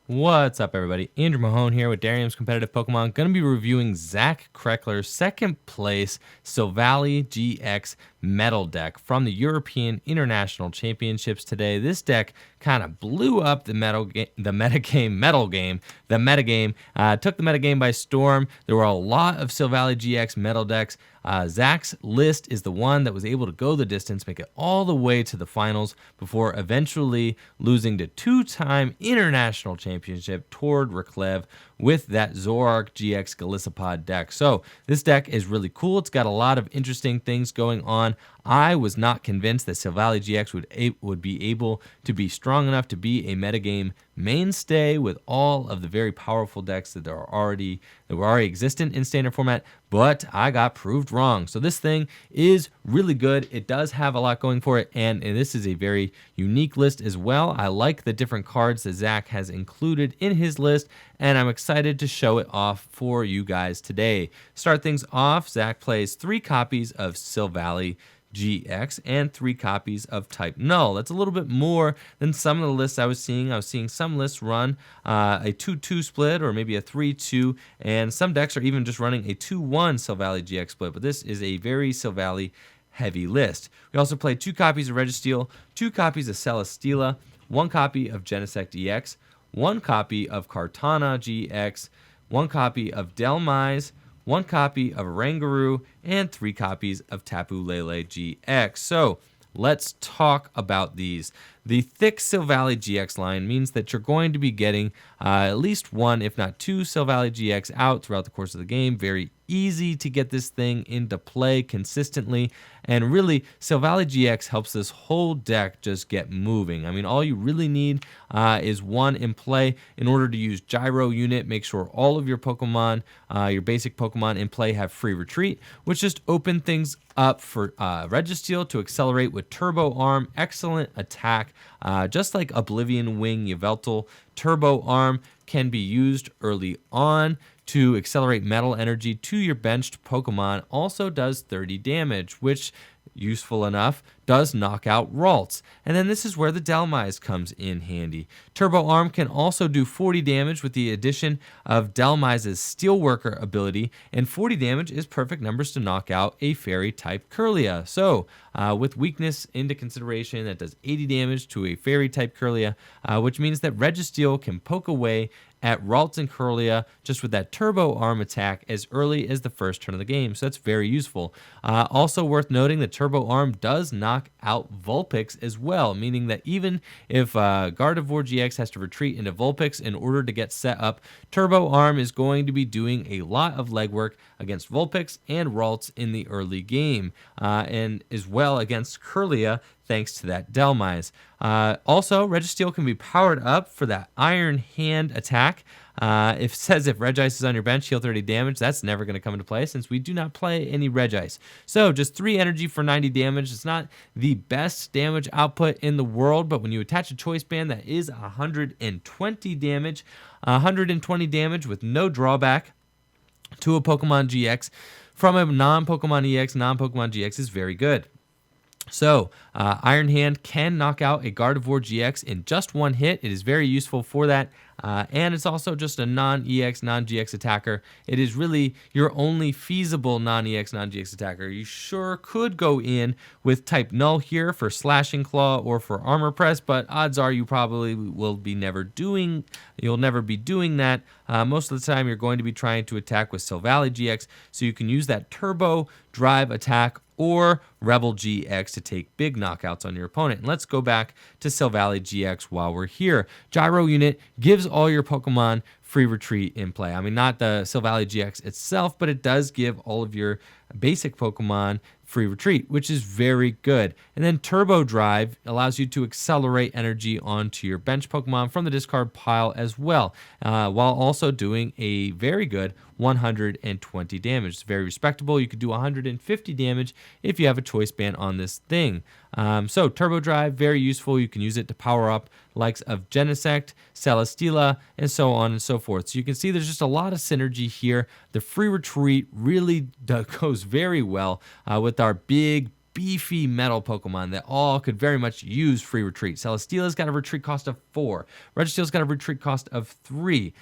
What's up, everybody? Andrew Mahone here with Darium's Competitive Pokemon. Going to be reviewing Zach Krekeler's second place Silvally GX Metal deck from the European International Championships today. This deck kind of blew up the metagame, took the metagame by storm. There were a lot of Silvally GX Metal decks. Zach's list is the one that was able to go the distance, make it all the way to the finals before eventually losing to two-time international championship Tord Reklev with that Zoroark GX Golisopod deck. So this deck is really cool. It's got a lot of interesting things going on. I was not convinced that Silvally GX would be able to be strong enough to be a metagame mainstay with all of the very powerful decks that were already existent in standard format, but I got proved wrong. So this thing is really good. It does have a lot going for it, and this is a very unique list as well. I like the different cards that Zach has included in his list, and I'm excited to show it off for you guys today. Start things off, Zach plays 3 copies of Silvally GX and 3 copies of Type Null. That's a little bit more than some of the lists I was seeing. I was seeing some lists run a 2-2 split or maybe a 3-2, and some decks are even just running a 2-1 Silvally GX split, but this is a very Silvally heavy list. We also played 2 copies of Registeel, 2 copies of Celesteela, 1 copy of Genesect EX, 1 copy of Kartana GX, 1 copy of Delmise, 1 copy of Rangaroo, and 3 copies of Tapu Lele GX. So let's talk about these. The thick Silvally GX line means that you're going to be getting at least 1, if not 2 Silvally GX out throughout the course of the game. Very easy to get this thing into play consistently, and really Silvally GX helps this whole deck just get moving. I mean, all you really need is 1 in play in order to use Gyro Unit. Make sure all of your Pokemon, your basic Pokemon in play, have free retreat, which just open things up for Registeel to accelerate with Turbo Arm. Excellent attack, just like Oblivion Wing Yveltal. Turbo Arm can be used early on to accelerate metal energy to your benched Pokemon. Also does 30 damage, which, useful enough, does knock out Ralts. And then this is where the Delmise comes in handy. Turbo Arm can also do 40 damage with the addition of Delmise's Steelworker ability, and 40 damage is perfect numbers to knock out a Fairy-type Kirlia. So, with weakness into consideration, that does 80 damage to a Fairy-type Kirlia, which means that Registeel can poke away at Ralts and Kirlia just with that Turbo Arm attack as early as the first turn of the game. So that's very useful. Also worth noting that Turbo Arm does knock out Vulpix as well, meaning that even if Gardevoir GX has to retreat into Vulpix in order to get set up, Turbo Arm is going to be doing a lot of legwork against Vulpix and Ralts in the early game, and as well against Kirlia, thanks to that Delmise. Also, Registeel can be powered up for that Iron Hand attack. It says if Regice is on your bench, heal 30 damage. That's never going to come into play since we do not play any Regice. So just 3 energy for 90 damage. It's not the best damage output in the world, but when you attach a choice band, that is 120 damage. 120 damage with no drawback to a Pokemon GX from a non-Pokemon EX, non-Pokemon GX is very good. So, Iron Hand can knock out a Gardevoir GX in just 1 hit. It is very useful for that. And it's also just a non-EX, non-GX attacker. It is really your only feasible non-EX, non-GX attacker. You sure could go in with Type Null here for Slashing Claw or for Armor Press, but odds are you probably will be you'll never be doing that. Most of the time you're going to be trying to attack with Silvally GX, so you can use that Turbo Drive attack or Rebel GX to take big knockouts on your opponent. And let's go back to Silvally GX while we're here. Gyro Unit gives all your Pokemon free retreat in play. I mean, not the Silvally GX itself, but it does give all of your basic Pokemon free retreat, which is very good. And then Turbo Drive allows you to accelerate energy onto your bench Pokemon from the discard pile as well, while also doing a very good 120 damage. It's very respectable. You could do 150 damage if you have a choice band on this thing. So Turbo Drive, very useful. You can use it to power up likes of Genesect, Celesteela, and so on and so forth. So you can see there's just a lot of synergy here. The free retreat really goes very well with our big beefy metal Pokemon that all could very much use free retreat. Celesteela's got a retreat cost of 4. Registeel's got a retreat cost of 3.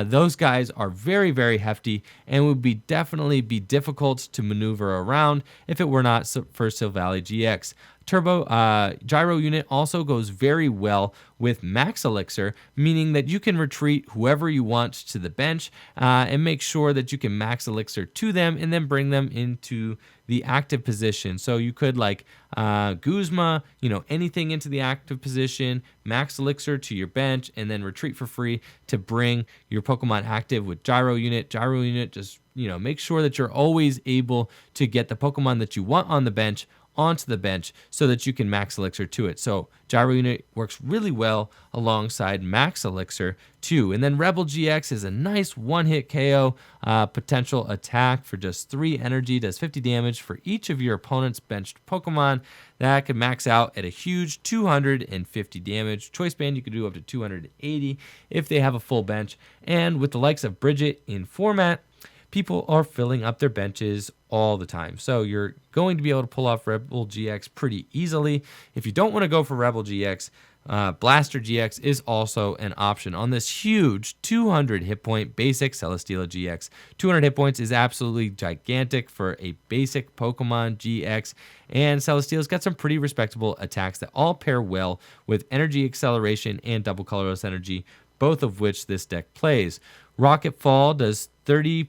Those guys are very, very hefty and would definitely be difficult to maneuver around if it were not for Silvally GX. Turbo Gyro unit also goes very well with Max Elixir, meaning that you can retreat whoever you want to the bench and make sure that you can Max Elixir to them and then bring them into the active position. So you could like Guzma, anything into the active position, Max Elixir to your bench, and then retreat for free to bring your Pokemon active with Gyro unit. Gyro unit just, make sure that you're always able to get the Pokemon that you want on the bench onto the bench so that you can Max Elixir to it. So Gyro unit works really well alongside Max Elixir too. And then Rebel GX is a nice one-hit KO potential attack for just 3 energy, does 50 damage for each of your opponent's benched Pokemon. That can max out at a huge 250 damage. Choice band, you can do up to 280 if they have a full bench. And with the likes of Bridget in format, people are filling up their benches all the time. So you're going to be able to pull off Rebel GX pretty easily. If you don't want to go for Rebel GX, Blaster GX is also an option on this huge 200 hit point basic Celesteela GX. 200 hit points is absolutely gigantic for a basic Pokemon GX, and Celesteela's got some pretty respectable attacks that all pair well with energy acceleration and double colorless energy, both of which this deck plays. Rocket Fall does 30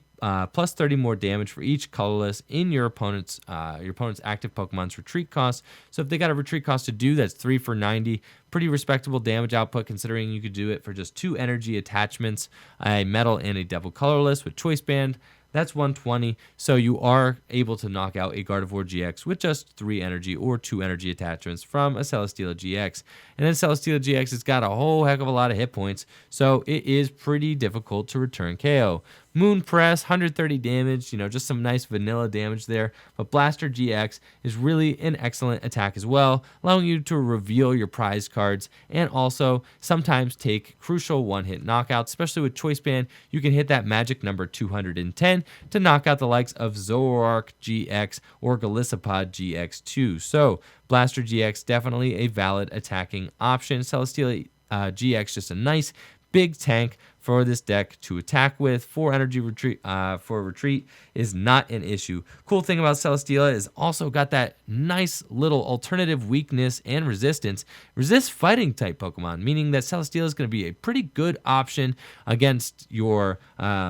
plus 30 more damage for each colorless in your opponent's active Pokemon's retreat cost. So if they got a retreat cost to do, that's 3 for 90. Pretty respectable damage output considering you could do it for just 2 energy attachments, a metal and a double colorless with choice band. That's 120, so you are able to knock out a Gardevoir GX with just 3 energy or 2 energy attachments from a Celesteela GX. And then Celesteela GX has got a whole heck of a lot of hit points, so it is pretty difficult to return KO. Moon Press, 130 damage, just some nice vanilla damage there. But Blaster GX is really an excellent attack as well, allowing you to reveal your prize cards and also sometimes take crucial one-hit knockouts, especially with Choice Band. You can hit that magic number 210 to knock out the likes of Zoroark GX or Golisopod GX2. So Blaster GX, definitely a valid attacking option. Celesteela GX, just a nice big tank for this deck to attack with. 4 energy retreat for retreat is not an issue. Cool thing about Celesteela is also got that nice little alternative weakness and resistance. Resist fighting type Pokemon, meaning that Celesteela is going to be a pretty good option against your Buzzwole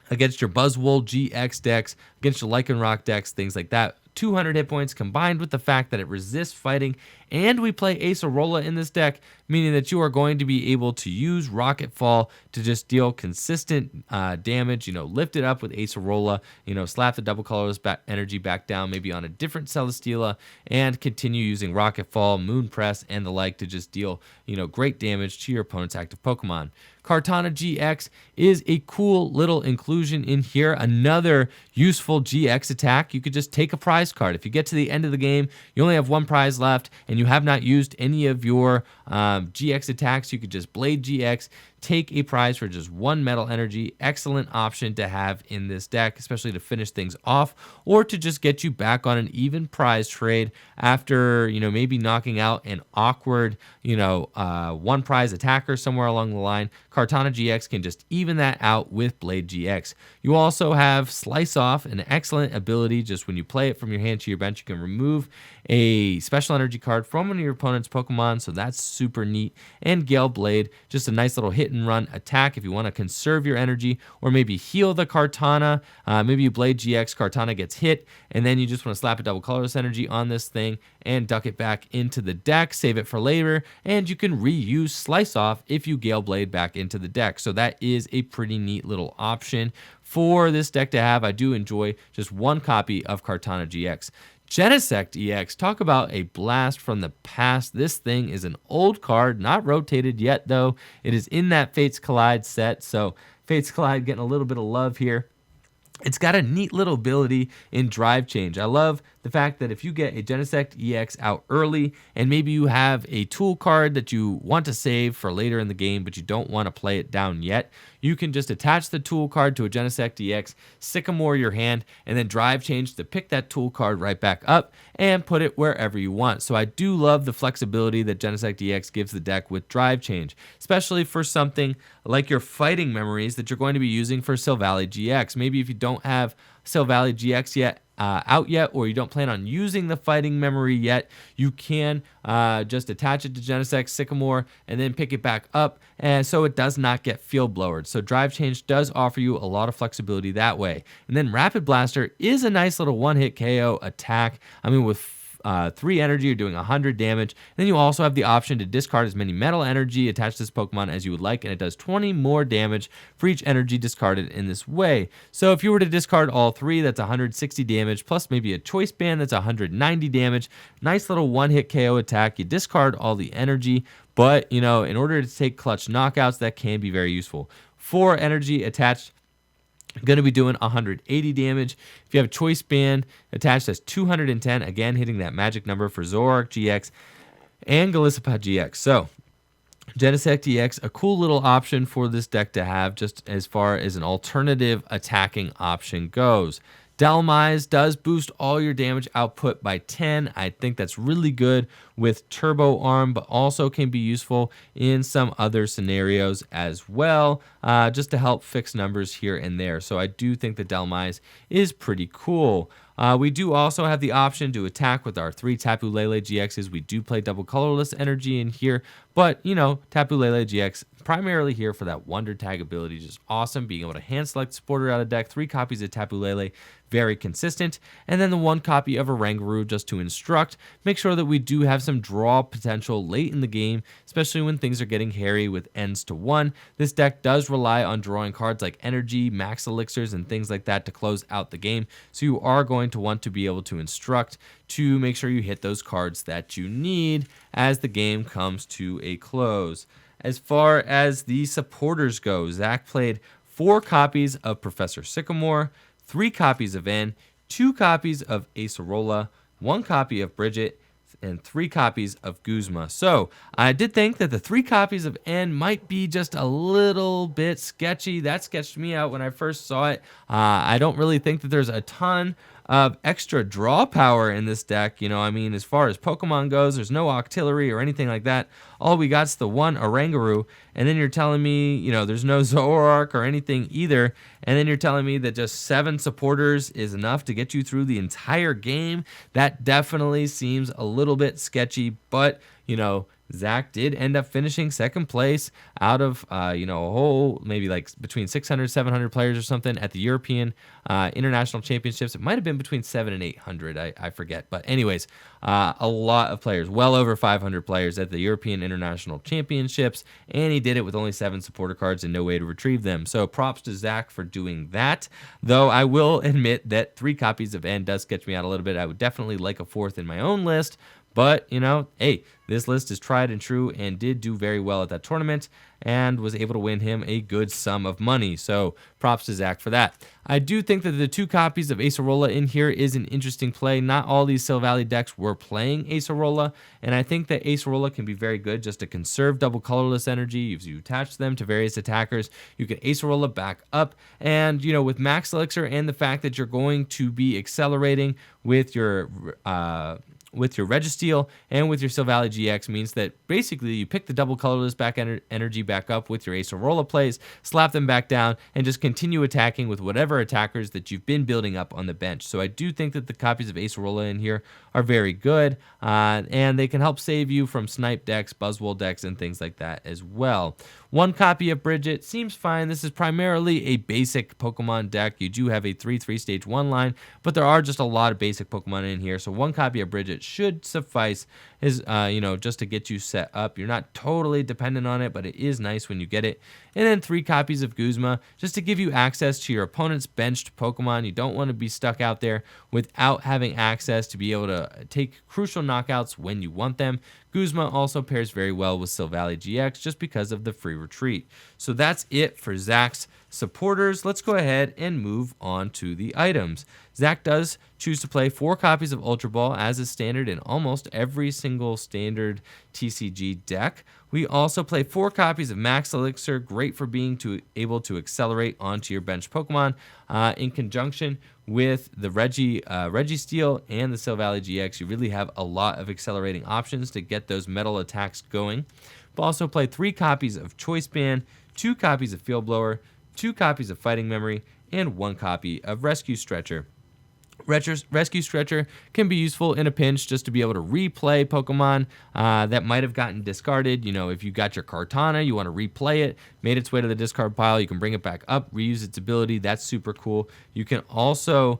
GX decks, against your Lycanroc decks, things like that. 200 hit points combined with the fact that it resists fighting, and we play Acerola in this deck, meaning that you are going to be able to use Rocket Fall to just deal consistent damage, lift it up with Acerola, slap the double colorless energy back down, maybe on a different Celesteela, and continue using Rocket Fall, Moon Press, and the like to just deal, great damage to your opponent's active Pokemon. Kartana GX is a cool little inclusion in here. Another useful GX attack. You could just take a prize card. If you get to the end of the game, you only have 1 prize left, and you have not used any of your GX attacks, you could just Blade GX, take a prize for just 1 metal energy. Excellent option to have in this deck, especially to finish things off or to just get you back on an even prize trade after, maybe knocking out an awkward, 1 prize attacker somewhere along the line. Kartana GX can just even that out with Blade GX. You also have Slice Off, an excellent ability. Just when you play it from your hand to your bench, you can remove a special energy card from one of your opponent's Pokemon, so that's super neat. And Gale Blade, just a nice little hit and run attack if you want to conserve your energy or maybe heal the Kartana. Maybe you Blade GX, Kartana gets hit, and then you just want to slap a double colorless energy on this thing and duck it back into the deck, save it for later, and you can reuse Slice Off if you Gale Blade back into the deck. So that is a pretty neat little option for this deck to have. I do enjoy just 1 copy of Kartana GX. Genesect EX, talk about a blast from the past. This thing is an old card, not rotated yet though. It is in that Fates Collide set, so Fates Collide getting a little bit of love here. It's got a neat little ability in drive change. I love the fact that if you get a Genesect EX out early and maybe you have a tool card that you want to save for later in the game, but you don't want to play it down yet, you can just attach the tool card to a Genesect EX, Sycamore your hand, and then drive change to pick that tool card right back up and put it wherever you want. So I do love the flexibility that Genesect EX gives the deck with drive change, especially for something like your fighting memories that you're going to be using for Silvally GX. Maybe if you don't have Silvally GX yet out yet, or you don't plan on using the fighting memory yet, you can just attach it to Genesect Sycamore and then pick it back up, and so it does not get field blowered. So drive change does offer you a lot of flexibility that way. And then Rapid Blaster is a nice little one-hit KO attack. I mean, with 3 energy, you're doing 100 damage. And then you also have the option to discard as many metal energy attached to this Pokemon as you would like, and it does 20 more damage for each energy discarded in this way. So if you were to discard all 3, that's 160 damage, plus maybe a choice band that's 190 damage. Nice little one-hit KO attack. You discard all the energy, but, you know, in order to take clutch knockouts, that can be very useful. 4 energy attached, going to be doing 180 damage. If you have a choice band attached, that's 210, again hitting that magic number for Zoroark GX and Golisopod GX. So Genesect EX, a cool little option for this deck to have just as far as an alternative attacking option goes. Delmise does boost all your damage output by 10. I think that's really good with Turbo Arm, but also can be useful in some other scenarios as well, just to help fix numbers here and there. So I do think the Delmise is pretty cool. We do also have the option to attack with our 3 Tapu Lele GXs. We do play double colorless energy in here, but, you know, Tapu Lele GX primarily here for that Wonder Tag ability, just awesome. Being able to hand select supporter out of deck, 3 copies of Tapu Lele, very consistent. And then the 1 copy of Oranguru just to instruct. Make sure that we do have some draw potential late in the game, especially when things are getting hairy with ends to 1. This deck does rely on drawing cards like Energy, Max Elixirs, and things like that to close out the game. So you are going to want to be able to instruct to make sure you hit those cards that you need as the game comes to a close. As far as the supporters go, Zach played 4 copies of Professor Sycamore, 3 copies of N, 2 copies of Acerola, 1 copy of Bridget, and 3 copies of Guzma. So I did think that the 3 copies of N might be just a little bit sketchy. That sketched me out when I first saw it. I don't really think that there's a ton of extra draw power in this deck. You know, I mean, as far as Pokemon goes, there's no Octillery or anything like that. All we got's the 1 Oranguru, and then you're telling me, you know, there's no Zoroark or anything either, and then you're telling me that just 7 supporters is enough to get you through the entire game. That definitely seems a little bit sketchy, but, you know, Zach did end up finishing second place out of, you know, a whole maybe like between 600, 700 players or something at the European International Championships. It might have been between 700 and 800, I forget. But anyways, a lot of players, well over 500 players at the European International Championships, and he did it with only 7 supporter cards and no way to retrieve them. So props to Zach for doing that, though I will admit that 3 copies of N does sketch me out a little bit. I would definitely like a 4th in my own list. But, you know, hey, this list is tried and true and did do very well at that tournament and was able to win him a good sum of money. So props to Zach for that. I do think that the 2 copies of Acerola in here is an interesting play. Not all these Silvally decks were playing Acerola, and I think that Acerola can be very good just to conserve double colorless energy. If you attach them to various attackers, you can Acerola back up. And, you know, with Max Elixir and the fact that you're going to be accelerating with your Registeel and with your Silvally GX means that basically you pick the double colorless back energy back up with your Acerola plays, slap them back down, and just continue attacking with whatever attackers that you've been building up on the bench. So I do think that the copies of Acerola in here are very good, and they can help save you from snipe decks, Buzzwole decks, and things like that as well. 1 copy of Bridget seems fine. This is primarily a basic Pokemon deck. You do have a 3/3 stage 1 line, but there are just a lot of basic Pokemon in here. So 1 copy of Bridget should suffice, is you know, just to get you set up. You're not totally dependent on it, but it is nice when you get it. And then 3 copies of Guzma just to give you access to your opponent's benched Pokemon. You don't want to be stuck out there without having access to be able to take crucial knockouts when you want them. Guzma also pairs very well with Silvally GX just because of the free retreat. So that's it for Zach's supporters. Let's go ahead and move on to the items. Zach does choose to play 4 copies of Ultra Ball, as is standard in almost every single standard TCG deck. We also play 4 copies of Max Elixir, great for being able to accelerate onto your bench Pokemon, in conjunction with the Registeel and the Silvally GX. You really have a lot of accelerating options to get those metal attacks going. We'll also play 3 copies of Choice Band, 2 copies of Field Blower, 2 copies of Fighting Memory, and 1 copy of Rescue Stretcher. Rescue Stretcher can be useful in a pinch just to be able to replay Pokemon that might have gotten discarded. You know, if you got your Kartana, you want to replay it, made its way to the discard pile, you can bring it back up, reuse its ability. That's super cool. You can also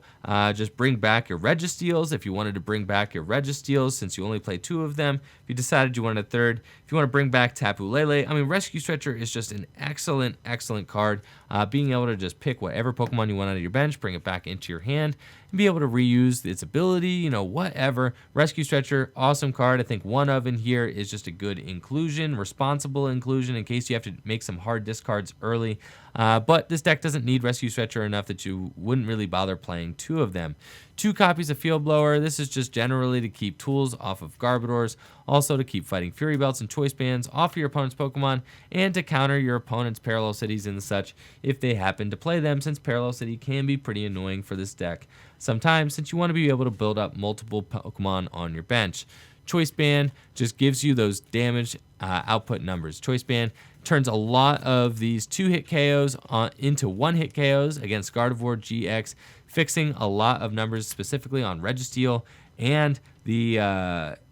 just bring back your Registeels if you wanted to bring back your Registeels, since you only play 2 of them. If you decided you wanted a third, if you want to bring back Tapu Lele, I mean, Rescue Stretcher is just an excellent card. Being able to just pick whatever Pokemon you want out of your bench, bring it back into your hand, and be able to reuse its ability, you know, whatever. Rescue Stretcher, awesome card. I think 1 of in here is just a good inclusion, responsible inclusion in case you have to make some hard discards early. But this deck doesn't need Rescue Stretcher enough that you wouldn't really bother playing 2 of them. 2 copies of Field Blower. This is just generally to keep tools off of Garbodors, also to keep Fighting Fury Belts and Choice Bands off of your opponent's Pokemon, and to counter your opponent's Parallel Cities and such if they happen to play them, since Parallel City can be pretty annoying for this deck sometimes, since you want to be able to build up multiple Pokemon on your bench. Choice Band just gives you those damage output numbers. Choice Band turns a lot of these 2-hit KOs into 1-hit KOs against Gardevoir GX, fixing a lot of numbers specifically on Registeel and the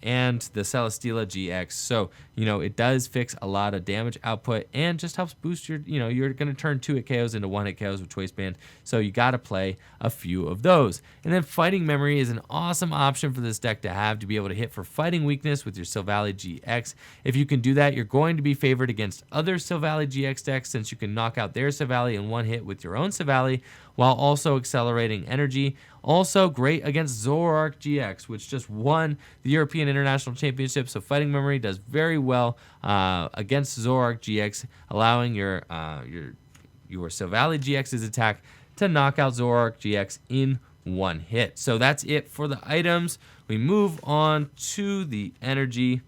Celesteela GX. So, you know, it does fix a lot of damage output and just helps boost your, you know, you're going to turn 2-hit KOs into 1-hit KOs with Choice Band. So you got to play a few of those. And then Fighting Memory is an awesome option for this deck to have, to be able to hit for fighting weakness with your Silvally GX. If you can do that, you're going to be favored against other Silvally GX decks, since you can knock out their Silvally in 1 hit with your own Silvally while also accelerating energy. Also great against Zoroark GX, which just won the European International Championship. So Fighting Memory does very well against Zoroark GX, allowing your Silvally GX's attack to knock out Zoroark GX in 1 hit. So that's it for the items. We move on to the energy.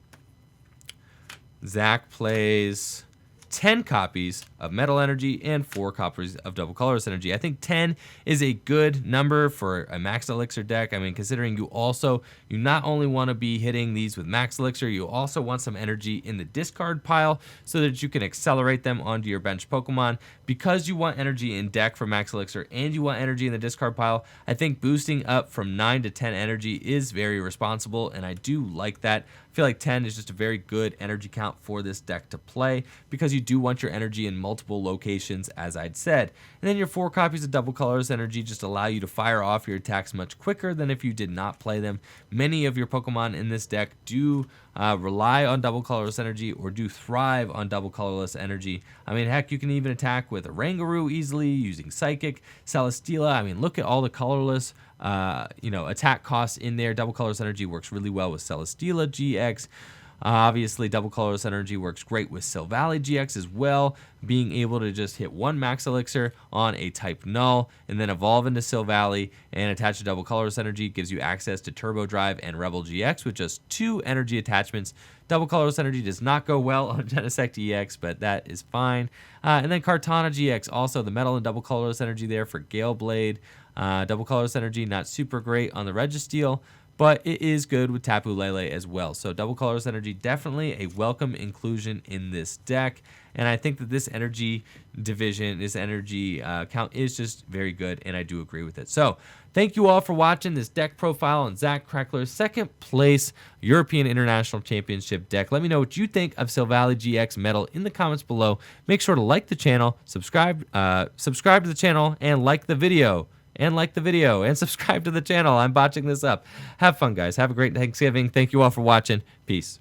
Zach plays 10 copies of Metal Energy and 4 copies of Double Colorless Energy. I think 10 is a good number for a Max Elixir deck. I mean, considering you not only want to be hitting these with Max Elixir, you also want some energy in the discard pile so that you can accelerate them onto your bench Pokemon. Because you want energy in deck for Max Elixir and you want energy in the discard pile, I think boosting up from 9 to 10 energy is very responsible, and I do like that. I feel like 10 is just a very good energy count for this deck to play, because you do want your energy in multiple locations, as I'd said. And then your 4 copies of Double Colorless Energy just allow you to fire off your attacks much quicker than if you did not play them. Many of your Pokemon in this deck do rely on Double Colorless Energy, or do thrive on Double Colorless Energy. I mean, heck, you can even attack with a Rangaroo easily using Psychic, Celesteela. I mean, look at all the colorless attack costs in there. Double Colorless Energy works really well with Celesteela GX. Obviously, Double Colorless Energy works great with Silvally GX as well, being able to just hit 1 Max Elixir on a type null and then evolve into Silvally and attach a Double Colorless Energy gives you access to Turbo Drive and Rebel GX with just 2 energy attachments. Double Colorless Energy does not go well on Genesect EX, but that is fine. And then Kartana GX, also the Metal and Double Colorless Energy there for Gale Blade. Double Colorless Energy, not super great on the Registeel, but it is good with Tapu Lele as well. So Double Colorless Energy, definitely a welcome inclusion in this deck. And I think that this energy division, this energy count is just very good, and I do agree with it. So thank you all for watching this deck profile on Zach Krekeler's 2nd place European International Championship deck. Let me know what you think of Silvally GX Metal in the comments below. Make sure to like the channel, subscribe to the channel, and like the video. And subscribe to the channel. I'm botching this up. Have fun, guys. Have a great Thanksgiving. Thank you all for watching. Peace.